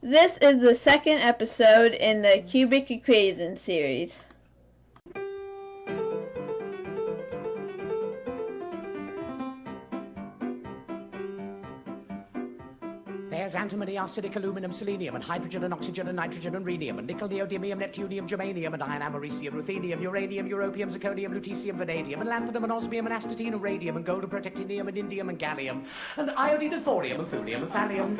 This is the second episode in the cubic equation series. There's antimony, arsenic, aluminum, selenium, and hydrogen and oxygen and nitrogen and rhenium, and nickel, neodymium, neptunium, germanium, and iron, americium, ruthenium, uranium, europium, zirconium, lutetium, vanadium, and lanthanum, and osmium, and astatine, and radium, and gold, and protactinium, and indium, and gallium, and iodine, and thorium, and thulium, and thallium.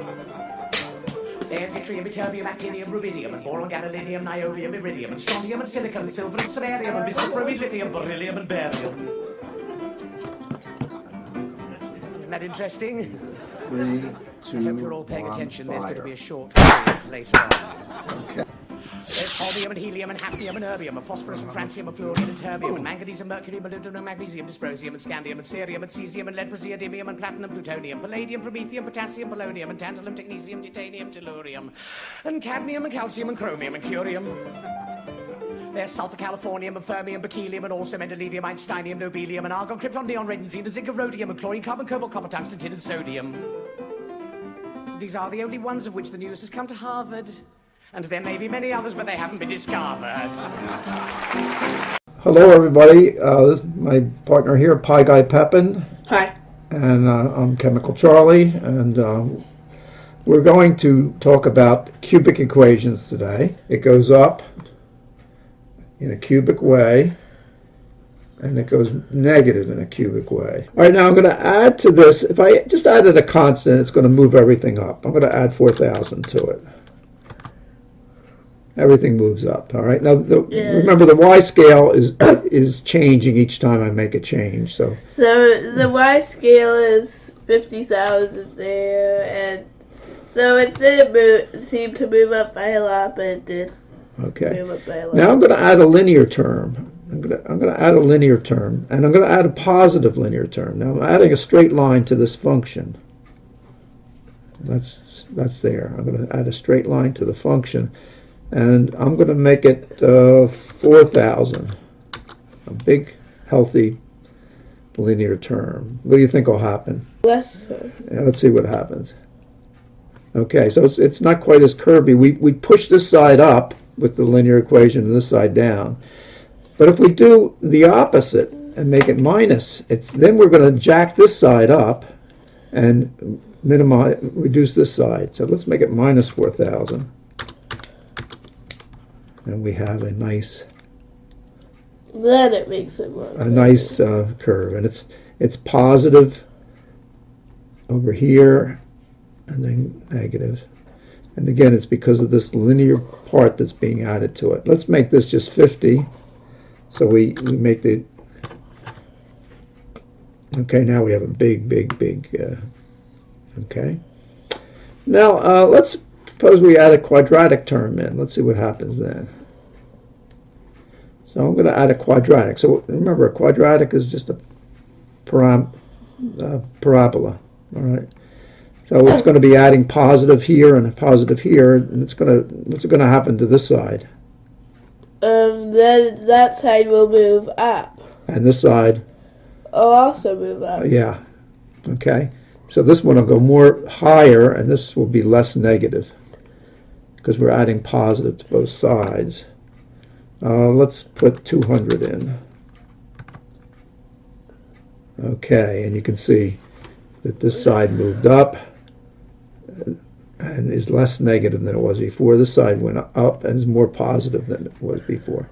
There's yttrium, ytterbium, actinium, rubidium, and boron, gadolinium, niobium, iridium, and strontium, and silicon, and silver, and samarium, and bismuth, bromide, lithium, beryllium, and barium. Isn't that interesting? 3, 2, I hope you're all paying 1, attention. There's going to be a fire. short quiz later on. Okay. There's holmium and helium and hafnium and erbium and phosphorus and francium and fluorine and terbium and manganese and mercury, molybdenum and magnesium, dysprosium and scandium and cerium and cesium and lead, praseodymium and platinum, plutonium, palladium, promethium, potassium, polonium and tantalum, technetium, titanium, tellurium and cadmium and calcium and chromium and curium. There's sulfur, californium, and fermium, berkelium, and also mendelevium, einsteinium, nobelium, and argon, krypton, neon, redenzine, and zinc, and rhodium, and chlorine, carbon, cobalt, copper, tungsten, tin, and sodium. These are the only ones of which the news has come to Harvard. And there may be many others, but they haven't been discovered. Hello, everybody. This is my partner here, Pie Guy Pepin. Hi. And I'm Chemical Charlie. And we're going to talk about cubic equations today. It goes up in a cubic way, and it goes negative in a cubic way. All right, now I'm going to add to this. If I just added a constant, it's going to move everything up. I'm going to add 4,000 to it. Everything moves up. All right. Now, remember the y scale is changing each time I make a change. So the y scale is 50,000 there, and so it didn't seem to move up by a lot, but it did. Okay. Move up by a lot. Now I'm going to add a linear term. I'm going to add a linear term, and I'm going to add a positive linear term. Now I'm adding a straight line to this function. That's there. I'm going to add a straight line to the function, and I'm going to make it 4,000. A big, healthy linear term. What do you think will happen? Less. Yeah, let's see what happens. Okay, so it's not quite as curvy. We push this side up with the linear equation and this side down. But if we do the opposite and make it minus, then we're going to jack this side up and reduce this side. So let's make it minus 4,000. And we have a nice Then it makes it more. nice curve. And it's positive over here and then negative. And again, it's because of this linear part that's being added to it. Let's make this just 50. So we make the... Okay, now we have a big, okay. Now, let's suppose we add a quadratic term in. Let's see what happens then. So I'm going to add a quadratic. So remember, a quadratic is just a parabola. All right. So it's going to be adding positive here and a positive here, and what's going to happen to this side? Then that side will move up. And this side will also move up. Yeah. Okay. So this one will go more higher, and this will be less negative because we're adding positive to both sides. Let's put 200 in. Okay, and you can see that this side moved up and is less negative than it was before. This side went up and is more positive than it was before.